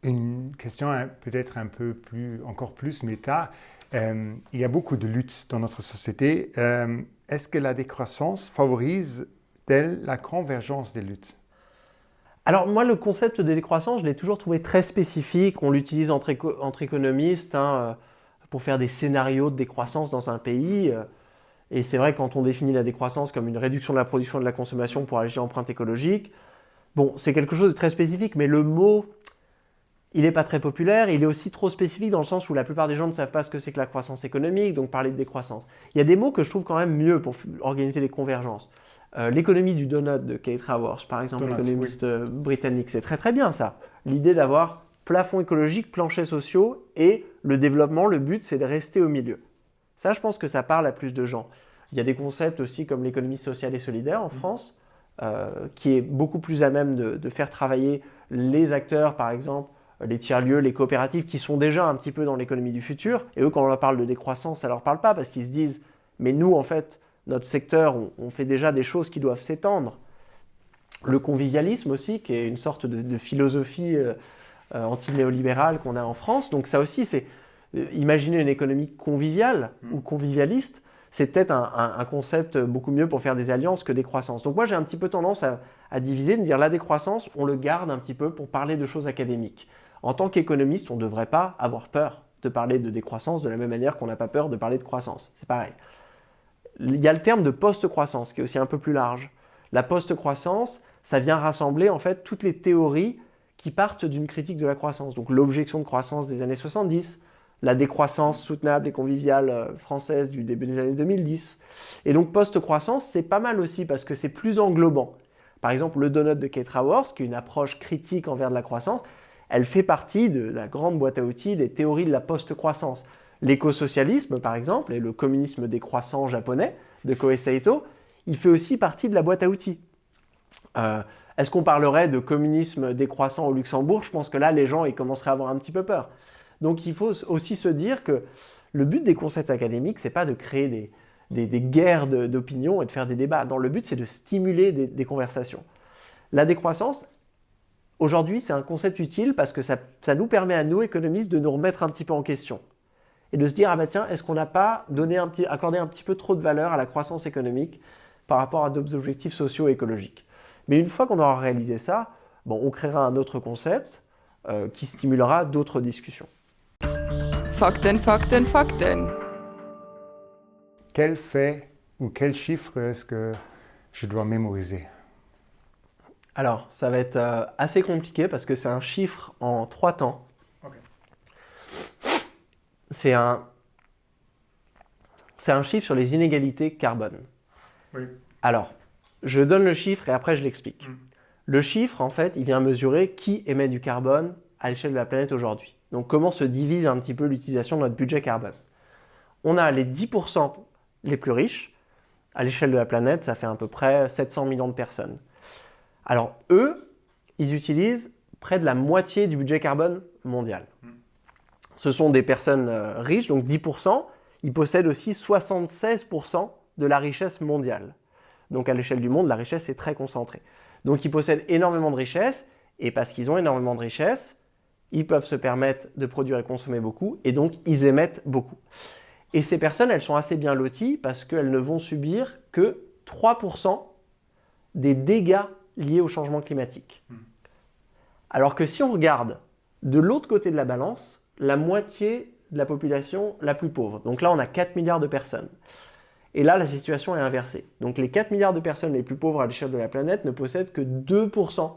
Une question peut-être encore plus méta. Il y a beaucoup de luttes dans notre société. Est-ce que la décroissance favorise-t-elle la convergence des luttes? Alors moi, le concept de décroissance, je l'ai toujours trouvé très spécifique. On l'utilise entre économistes pour faire des scénarios de décroissance dans un pays. Et c'est vrai, quand on définit la décroissance comme une réduction de la production et de la consommation pour alléger l'empreinte écologique, bon, c'est quelque chose de très spécifique, mais le mot, il n'est pas très populaire. Il est aussi trop spécifique dans le sens où la plupart des gens ne savent pas ce que c'est que la croissance économique, donc parler de décroissance. Il y a des mots que je trouve quand même mieux pour organiser les convergences. L'économie du donut de Kate Raworth, par exemple, l'économiste britannique, c'est très très bien ça. L'idée d'avoir plafond écologique, planchers sociaux et le développement, le but c'est de rester au milieu. Ça, je pense que ça parle à plus de gens. Il y a des concepts aussi comme l'économie sociale et solidaire en France, qui est beaucoup plus à même de faire travailler les acteurs, par exemple, les tiers-lieux, les coopératives, qui sont déjà un petit peu dans l'économie du futur. Et eux, quand on leur parle de décroissance, ça ne leur parle pas parce qu'ils se disent « mais nous, en fait, notre secteur, on fait déjà des choses qui doivent s'étendre. » Le convivialisme aussi, qui est une sorte de philosophie anti-néolibérale qu'on a en France. Donc ça aussi, c'est imaginer une économie conviviale ou convivialiste, c'est peut-être un concept beaucoup mieux pour faire des alliances que décroissance. Donc moi, j'ai un petit peu tendance à diviser, de dire la décroissance, on le garde un petit peu pour parler de choses académiques. En tant qu'économiste, on ne devrait pas avoir peur de parler de décroissance de la même manière qu'on n'a pas peur de parler de croissance. C'est pareil. Il y a le terme de post-croissance qui est aussi un peu plus large. La post-croissance, ça vient rassembler en fait toutes les théories qui partent d'une critique de la croissance. Donc l'objection de croissance des années 70, la décroissance soutenable et conviviale française du début des années 2010. Et donc post-croissance, c'est pas mal aussi parce que c'est plus englobant. Par exemple, le donut de Kate Raworth, qui est une approche critique envers de la croissance, elle fait partie de la grande boîte à outils des théories de la post-croissance. L'écosocialisme, par exemple, et le communisme décroissant japonais de Kohei Saito, il fait aussi partie de la boîte à outils. Est-ce qu'on parlerait de communisme décroissant au Luxembourg? Je pense que là, les gens ils commenceraient à avoir un petit peu peur. Donc il faut aussi se dire que le but des concepts académiques, ce n'est pas de créer des guerres d'opinion et de faire des débats. Non, le but, c'est de stimuler des conversations. La décroissance, aujourd'hui, c'est un concept utile parce que ça nous permet à nous, économistes, de nous remettre un petit peu en question. Et de se dire, ah bah tiens, est-ce qu'on n'a pas accordé un petit peu trop de valeur à la croissance économique par rapport à d'autres objectifs sociaux et écologiques? Mais une fois qu'on aura réalisé ça, bon, on créera un autre concept qui stimulera d'autres discussions. Fakten, Fakten, Fakten. Quel fait ou quel chiffre est-ce que je dois mémoriser? Alors, ça va être assez compliqué parce que c'est un chiffre en 3 temps. Okay. C'est un chiffre sur les inégalités carbone. Oui. Alors, je donne le chiffre et après je l'explique. Le chiffre, en fait, il vient mesurer qui émet du carbone à l'échelle de la planète aujourd'hui. Donc, comment se divise un petit peu l'utilisation de notre budget carbone. On a les 10% les plus riches. À l'échelle de la planète, ça fait à peu près 700 millions de personnes. Alors, eux, ils utilisent près de la moitié du budget carbone mondial. Ce sont des personnes riches, donc 10%. Ils possèdent aussi 76% de la richesse mondiale. Donc, à l'échelle du monde, la richesse est très concentrée. Donc, ils possèdent énormément de richesses. Et parce qu'ils ont énormément de richesses, ils peuvent se permettre de produire et consommer beaucoup. Et donc, ils émettent beaucoup. Et ces personnes, elles sont assez bien loties parce qu'elles ne vont subir que 3% des dégâts liés au changement climatique. Alors que si on regarde de l'autre côté de la balance, la moitié de la population la plus pauvre. Donc là, on a 4 milliards de personnes. Et là, la situation est inversée. Donc les 4 milliards de personnes les plus pauvres à l'échelle de la planète ne possèdent que 2%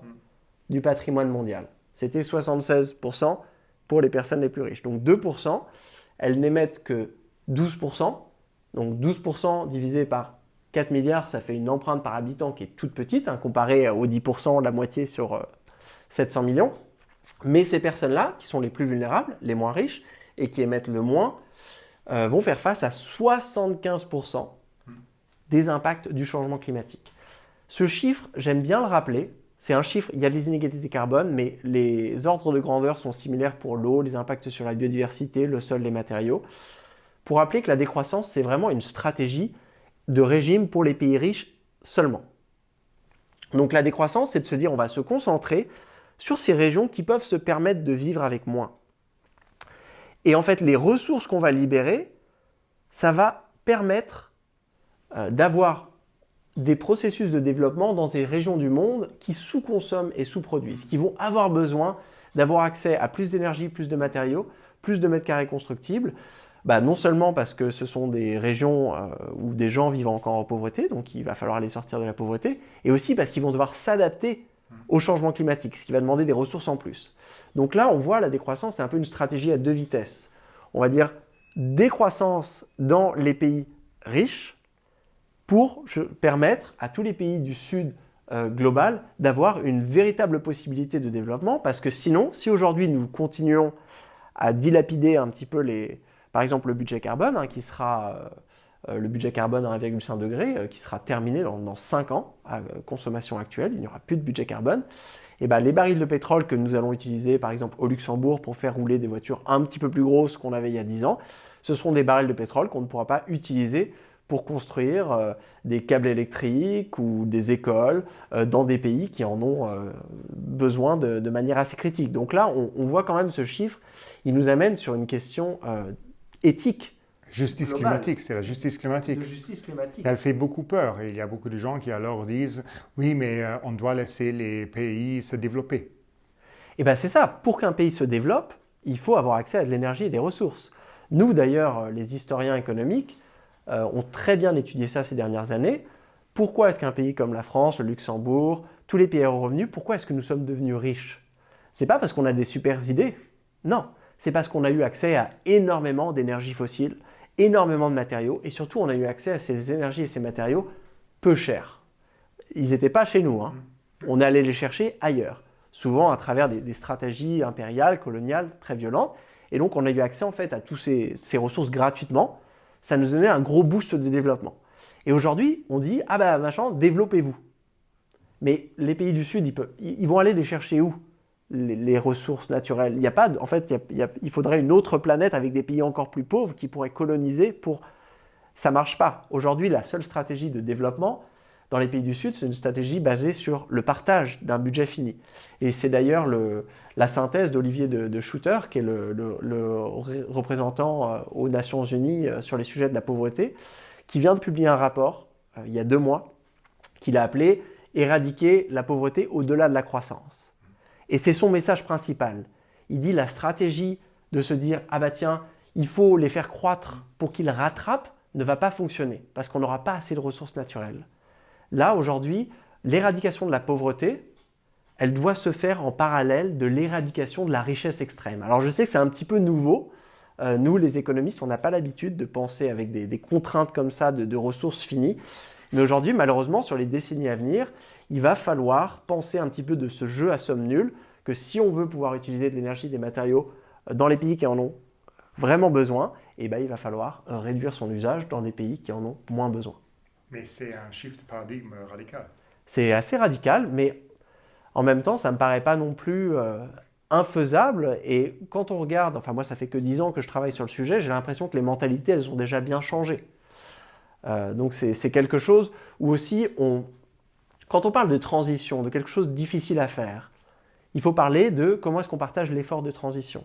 du patrimoine mondial. C'était 76% pour les personnes les plus riches. Donc 2%, elles n'émettent que 12%. Donc 12% divisé par 4 milliards, ça fait une empreinte par habitant qui est toute petite, comparée aux 10%, la moitié sur 700 millions. Mais ces personnes-là, qui sont les plus vulnérables, les moins riches, et qui émettent le moins, vont faire face à 75% des impacts du changement climatique. Ce chiffre, j'aime bien le rappeler, c'est un chiffre, il y a des inégalités carbone, mais les ordres de grandeur sont similaires pour l'eau, les impacts sur la biodiversité, le sol, les matériaux. Pour rappeler que la décroissance, c'est vraiment une stratégie de régime pour les pays riches seulement. Donc la décroissance, c'est de se dire on va se concentrer sur ces régions qui peuvent se permettre de vivre avec moins. Et en fait, les ressources qu'on va libérer, ça va permettre d'avoir des processus de développement dans des régions du monde qui sous-consomment et sous-produisent, qui vont avoir besoin d'avoir accès à plus d'énergie, plus de matériaux, plus de mètres carrés constructibles, non seulement parce que ce sont des régions où des gens vivent encore en pauvreté, donc il va falloir les sortir de la pauvreté, et aussi parce qu'ils vont devoir s'adapter au changement climatique, ce qui va demander des ressources en plus. Donc là, on voit la décroissance, c'est un peu une stratégie à deux vitesses. On va dire décroissance dans les pays riches pour permettre à tous les pays du Sud global d'avoir une véritable possibilité de développement, parce que sinon, si aujourd'hui nous continuons à dilapider un petit peu par exemple le budget carbone, qui sera le budget carbone à 1,5 degré, qui sera terminé dans 5 ans à consommation actuelle, il n'y aura plus de budget carbone, et les barils de pétrole que nous allons utiliser par exemple au Luxembourg pour faire rouler des voitures un petit peu plus grosses qu'on avait il y a 10 ans, ce seront des barils de pétrole qu'on ne pourra pas utiliser pour construire des câbles électriques ou des écoles dans des pays qui en ont besoin de manière assez critique. Donc là, on voit quand même ce chiffre, il nous amène sur une question éthique. Justice globale. climatique, c'est la justice climatique. De justice climatique. Elle fait beaucoup peur et il y a beaucoup de gens qui alors disent « Oui, mais on doit laisser les pays se développer ». Et bien c'est ça, pour qu'un pays se développe, il faut avoir accès à de l'énergie et des ressources. Nous d'ailleurs, les historiens économiques, ont très bien étudié ça ces dernières années. Pourquoi est-ce qu'un pays comme la France, le Luxembourg, tous les pays à hauts revenus, pourquoi est-ce que nous sommes devenus riches? C'est pas parce qu'on a des super idées, non. C'est parce qu'on a eu accès à énormément d'énergie fossile, énormément de matériaux, et surtout on a eu accès à ces énergies et ces matériaux peu chers. Ils n'étaient pas chez nous, on allait les chercher ailleurs, souvent à travers des stratégies impériales, coloniales, très violentes, et donc on a eu accès en fait à toutes ces ressources gratuitement. Ça nous donnait un gros boost de développement. Et aujourd'hui, on dit, développez-vous. Mais les pays du Sud, ils vont aller les chercher où, les ressources naturelles? Il faudrait une autre planète avec des pays encore plus pauvres qui pourraient coloniser pour... Ça ne marche pas. Aujourd'hui, la seule stratégie de développement dans les pays du Sud, c'est une stratégie basée sur le partage d'un budget fini. Et c'est d'ailleurs la synthèse d'Olivier de Schutter, qui est le représentant aux Nations Unies sur les sujets de la pauvreté, qui vient de publier un rapport, il y a 2 mois, qu'il a appelé « Éradiquer la pauvreté au-delà de la croissance ». Et c'est son message principal. Il dit la stratégie de se dire « Ah bah tiens, il faut les faire croître pour qu'ils rattrapent » ne va pas fonctionner, parce qu'on n'aura pas assez de ressources naturelles. Là, aujourd'hui, l'éradication de la pauvreté, elle doit se faire en parallèle de l'éradication de la richesse extrême. Alors je sais que c'est un petit peu nouveau. Nous, les économistes, on n'a pas l'habitude de penser avec des contraintes comme ça de ressources finies. Mais aujourd'hui, malheureusement, sur les décennies à venir, il va falloir penser un petit peu de ce jeu à somme nulle, que si on veut pouvoir utiliser de l'énergie, des matériaux dans les pays qui en ont vraiment besoin, il va falloir réduire son usage dans des pays qui en ont moins besoin. Mais c'est un shift de paradigme radical. C'est assez radical, mais en même temps, ça ne me paraît pas non plus infaisable. Et quand on regarde, moi ça fait que 10 ans que je travaille sur le sujet, j'ai l'impression que les mentalités, elles ont déjà bien changé. Donc c'est quelque chose où aussi, quand on parle de transition, de quelque chose de difficile à faire, il faut parler de comment est-ce qu'on partage l'effort de transition.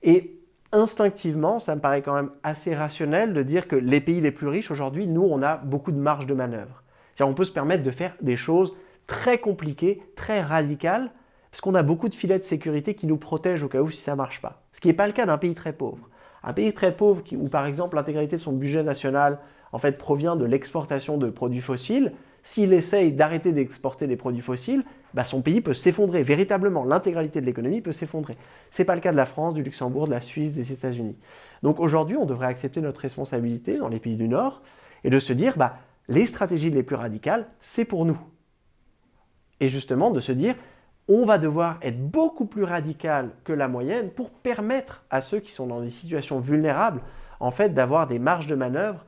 Et instinctivement, ça me paraît quand même assez rationnel de dire que les pays les plus riches, aujourd'hui, nous, on a beaucoup de marge de manœuvre. C'est-à-dire, on peut se permettre de faire des choses très compliquées, très radicales, parce qu'on a beaucoup de filets de sécurité qui nous protègent au cas où si ça ne marche pas. Ce qui n'est pas le cas d'un pays très pauvre. Un pays très pauvre où, par exemple, l'intégralité de son budget national provient de l'exportation de produits fossiles, s'il essaye d'arrêter d'exporter des produits fossiles, son pays peut s'effondrer. Véritablement, l'intégralité de l'économie peut s'effondrer. Ce n'est pas le cas de la France, du Luxembourg, de la Suisse, des États-Unis. Donc aujourd'hui, on devrait accepter notre responsabilité dans les pays du Nord et de se dire, les stratégies les plus radicales, c'est pour nous. Et justement, de se dire, on va devoir être beaucoup plus radical que la moyenne pour permettre à ceux qui sont dans des situations vulnérables en fait, d'avoir des marges de manœuvre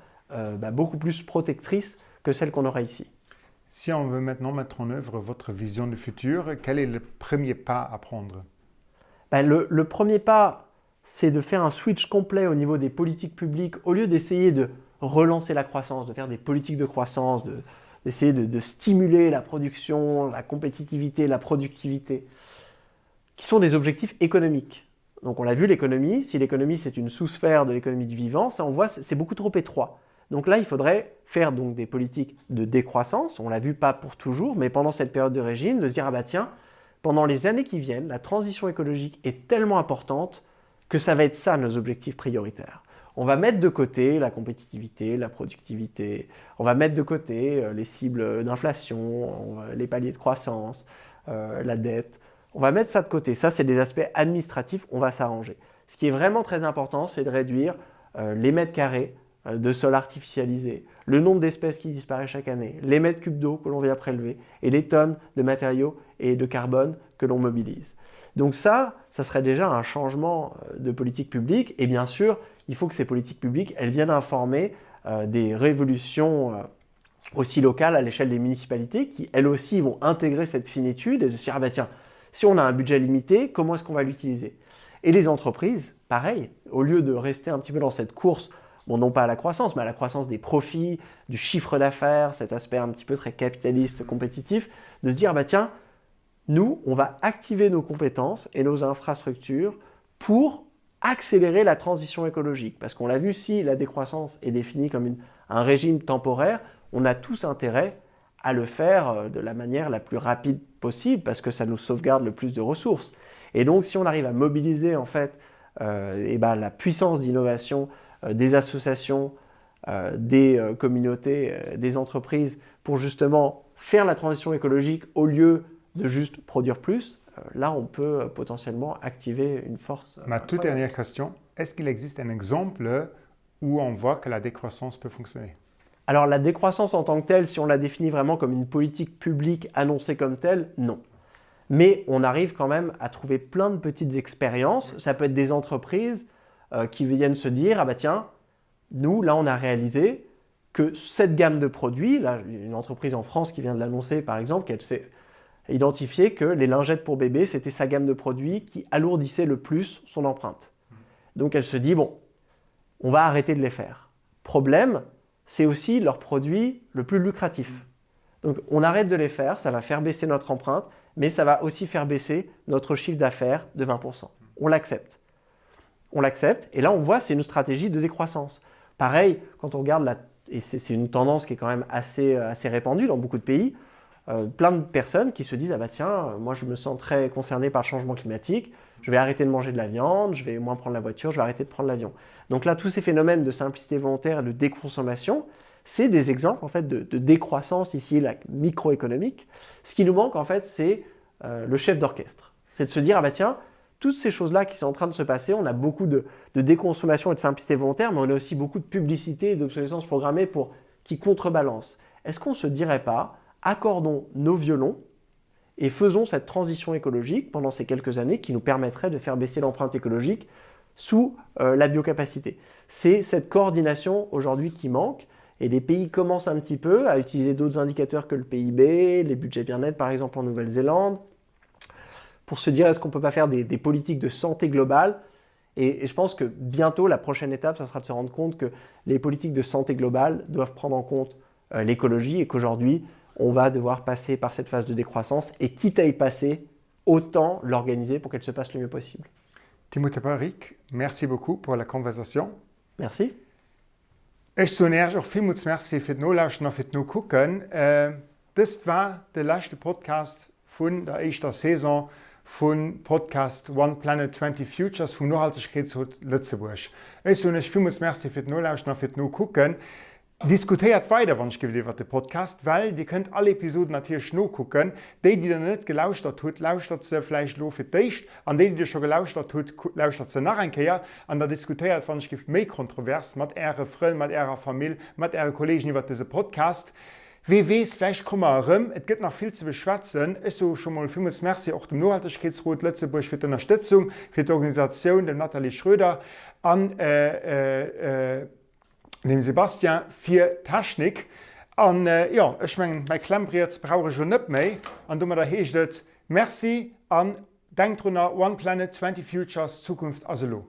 beaucoup plus protectrices que celles qu'on aura ici. Si on veut maintenant mettre en œuvre votre vision du futur, quel est le premier pas à prendre? Le premier pas, c'est de faire un switch complet au niveau des politiques publiques. Au lieu d'essayer de relancer la croissance, de faire des politiques de croissance, d'essayer de stimuler la production, la compétitivité, la productivité, qui sont des objectifs économiques. Donc on l'a vu, l'économie, si l'économie c'est une sous-sphère de l'économie du vivant, ça on voit c'est beaucoup trop étroit. Donc là il faudrait faire donc des politiques de décroissance, on l'a vu pas pour toujours, mais pendant cette période de régime, de se dire ah bah tiens, pendant les années qui viennent, la transition écologique est tellement importante que ça va être ça nos objectifs prioritaires. On va mettre de côté la compétitivité, la productivité, on va mettre de côté les cibles d'inflation, les paliers de croissance, la dette. On va mettre ça de côté. Ça, c'est des aspects administratifs, on va s'arranger. Ce qui est vraiment très important, c'est de réduire les mètres carrés de sol artificialisé, le nombre d'espèces qui disparaît chaque année, les mètres cubes d'eau que l'on vient prélever et les tonnes de matériaux et de carbone que l'on mobilise. Donc ça serait déjà un changement de politique publique. Et bien sûr, il faut que ces politiques publiques, elles viennent informer des révolutions aussi locales à l'échelle des municipalités qui, elles aussi, vont intégrer cette finitude et se dire, ah bah tiens, si on a un budget limité, comment est-ce qu'on va l'utiliser? Et les entreprises, pareil, au lieu de rester un petit peu dans cette course, bon, non pas à la croissance, mais à la croissance des profits, du chiffre d'affaires, cet aspect un petit peu très capitaliste, compétitif, de se dire, bah tiens, nous, on va activer nos compétences et nos infrastructures pour accélérer la transition écologique. Parce qu'on l'a vu, si la décroissance est définie comme un régime temporaire, on a tous intérêt à le faire de la manière la plus rapide possible parce que ça nous sauvegarde le plus de ressources. Et donc, si on arrive à mobiliser en fait la puissance d'innovation des associations, des communautés, des entreprises pour justement faire la transition écologique au lieu de juste produire plus, là on peut potentiellement activer une force. Ma toute dernière question, est-ce qu'il existe un exemple où on voit que la décroissance peut fonctionner? Alors la décroissance en tant que telle, si on la définit vraiment comme une politique publique annoncée comme telle, non. Mais on arrive quand même à trouver plein de petites expériences. Ça peut être des entreprises qui viennent se dire, ah bah tiens, nous là on a réalisé que cette gamme de produits, là une entreprise en France qui vient de l'annoncer par exemple, qu'elle s'est identifié que les lingettes pour bébé, c'était sa gamme de produits qui alourdissait le plus son empreinte. Donc elle se dit, bon, on va arrêter de les faire. Problème, c'est aussi leur produit le plus lucratif. Donc on arrête de les faire, ça va faire baisser notre empreinte, mais ça va aussi faire baisser notre chiffre d'affaires de 20%. On l'accepte. On l'accepte, et là on voit c'est une stratégie de décroissance. Pareil, quand on regarde, et c'est une tendance qui est quand même assez répandue dans beaucoup de pays, plein de personnes qui se disent « Ah bah tiens, moi je me sens très concerné par le changement climatique, je vais arrêter de manger de la viande, je vais moins prendre la voiture, je vais arrêter de prendre l'avion. » Donc là, tous ces phénomènes de simplicité volontaire et de déconsommation, c'est des exemples en fait de décroissance ici, la microéconomique. Ce qui nous manque en fait, c'est le chef d'orchestre. C'est de se dire « Ah bah tiens, toutes ces choses-là qui sont en train de se passer, on a beaucoup de déconsommation et de simplicité volontaire, mais on a aussi beaucoup de publicité et d'obsolescence programmée qui contrebalancent. Est-ce qu'on ne se dirait pas, accordons nos violons et faisons cette transition écologique pendant ces quelques années qui nous permettrait de faire baisser l'empreinte écologique sous la biocapacité. C'est cette coordination aujourd'hui qui manque et les pays commencent un petit peu à utiliser d'autres indicateurs que le PIB, les budgets bien-être par exemple en Nouvelle-Zélande, pour se dire est-ce qu'on ne peut pas faire des politiques de santé globale et je pense que bientôt la prochaine étape, ça sera de se rendre compte que les politiques de santé globale doivent prendre en compte l'écologie et qu'aujourd'hui, on va devoir passer par cette phase de décroissance et quitte à y passer, autant l'organiser pour qu'elle se passe le mieux possible. Timothée Parik, merci beaucoup pour la conversation. Merci. Ich so nervig auch vielmals merci für die Lauschen und für die gucken. Das war der letzte Podcast von der ersten Saison von Podcast One Planet 20 Futures vom Nachhaltigkeitsrat Lützeburg. Ich so nicht vielmals merci für die Lauschen und für die gucken. Diskutiert weiter, wenn ich geliefert den Podcast, weil die könnt alle Episoden natürlich noch gucken. Die dann nicht gelauscht hat, lauscht sie vielleicht nur für dich. Und die schon gelauscht hat, lauscht sie nach ein Jahr. Und da diskutiert, wenn ich mehr kontrovers mit ihren Freunden, mit ihrer Familie, mit ihren Kollegen über diesen Podcast. Wie wees, vielleicht kommen wir herum, es gibt noch viel zu beschwätzen. Ich so schon mal vielmals Merci auch dem Nachhaltigkeitsrat Lützeburg für die Unterstützung, für die Organisation, dem Nathalie Schröder, an dem Sebastian für Technik. Und ja, ich meine, mein Klemmbrett brauche ich schon nicht mehr. Und da heißt es, merci und denkt dran, One Planet, 20 Futures, Zukunft, also lo.